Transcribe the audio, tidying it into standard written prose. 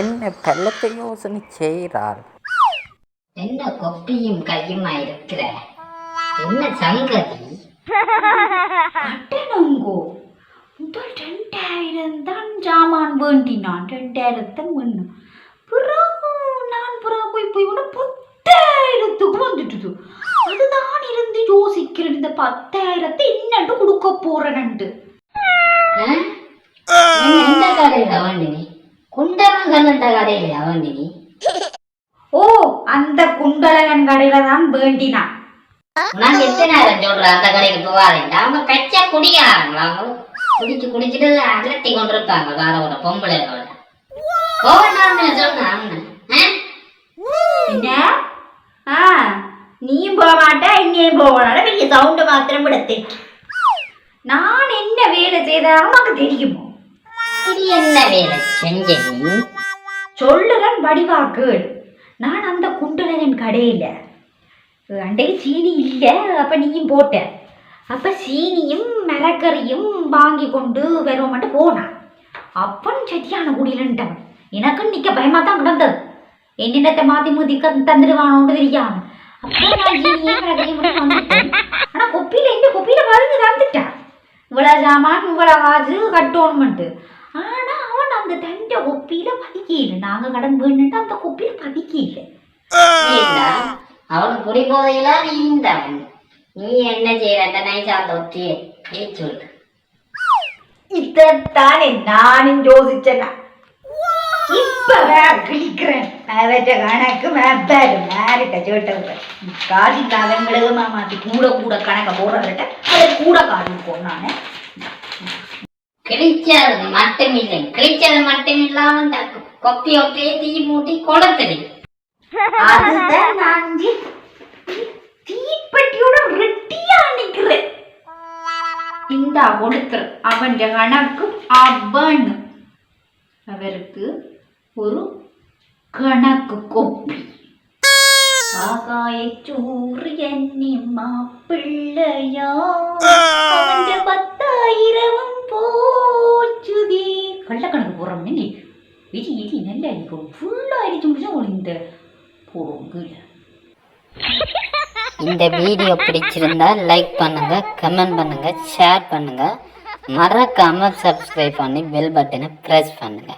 என்ன பல்லத்தை யோசனை செய்கிறாள்? என்ன கொப்பியும் கையுமா இருக்கிற? என்ன சங்கதி? கட்டணங்கோ முதல் 2000 தான் ஜாமான் வேண்டினான். 2000 வேணும். பிறகு நான் போய் போய் 10,000க்கு வந்துட்டுது. அதுதான் இருந்து யோசிக்கிறேன், இந்த 10,000 என்னட்டு கொடுக்க போறேன்ட்டு. எந்த கடையில வாண்டினி? குண்டலங்கன் கடையில வாண்டினி? ஓ, அந்த குண்டலகன் கடையில தான் வேண்டினான். நான் எத்தனை நேரம் சொல்றேன் அந்த கடைக்கு போவாதேன்டா. அவங்க பெச்சா குடிக்கிறாங்களா? அவங்க குடிச்சிட்டு அலட்டி கொண்டிருப்பாங்க வேற பொம்பளைகளோட. போவேண்டாம்னு சொல்றேன். என்ன? நீயும் போக மாட்டா, இன்னையும் போவாட. பெரிய சவுண்டு மாத்திரம் விடத்தே. நான் என்ன வேலை செய்தாலும் உனக்கு தெரியுமோ? இது என்ன வேலை செஞ்ச நீ? சொல்லுறன் வடிவாக்கு. நான் அந்த குண்டலகன் கடையில் அண்டைக்கு சீனி இல்லை, அப்போ நீயும் போட்ட. அப்போ சீனியும் மிளகறியும் வாங்கி கொண்டு வருவோம்ட்டு போனான். அப்பன் சரியான குடியிலன்ட்டவன். எனக்கும் நிற்க பயமாக தான் கிடந்தது. என்னென்னத்தை மாற்றி மூத்தி தந்துடுவானோன்னு தெரியாம. அப்போ நான் சீனியும் மிளகறியும் மட்டும் வந்துட்டேன். ஆனால் கொப்பியில் என்ன கொப்பியில் மருந்து தந்துட்டான். இவ்வளோ ஜாமான் இவ்வளோ காசு கட்டணும்ட்டு. ஆனால் அவன் அந்த தண்டை கொப்பியில் பதிக்கல. நாங்கள் கடன் வேணுன்ட்டு அந்த கொப்பியில் பதிக்கல. அவனுக்கு குடி போதையில நீ இருந்தவன். நீ என்ன செய்யற நைசா தொத்தியே சொல்லு. இதைத்தானே நானும் யோசிச்சேன். இப்ப கிழிக்கிறேன். கணக்கு மேரிட்ட சேட்டை காசி காலங்களுக்கு மாமாத்தி கூட கூட கணக்க போடுறத அதை கூட காட்டி போனானே. கிழிச்சது மட்டுமில்லை, கிழிச்சது மட்டுமில்லாம கொப்பி ஒட்டியே தீ மூட்டி கொடுத்துடு. அதுதான் நான் தீப்பெட்டியோட ரெட்டியா நிக்கிறேன். இந்த கொடுத்துரு அவன் கணக்கு. அவன் அவருக்கு ஒரு கணக்கு கொப்பி. ஆகாய சூரியன் மாப்பிள்ளையா 10,000 போச்சுதே. கள்ளக்கணக்கு போடுறோம். நீ விதி நல்லா இருக்கும். ஃபுல்லா அடிச்சு முடிச்சா இந்த இந்த வீடியோ பிடிச்சிருந்தா லைக் பண்ணுங்க, கமெண்ட் பண்ணுங்க, ஷேர் பண்ணுங்க. மறக்காம சப்ஸ்கிரைப் பண்ணி பெல் பட்டனை பிரஸ் பண்ணுங்க.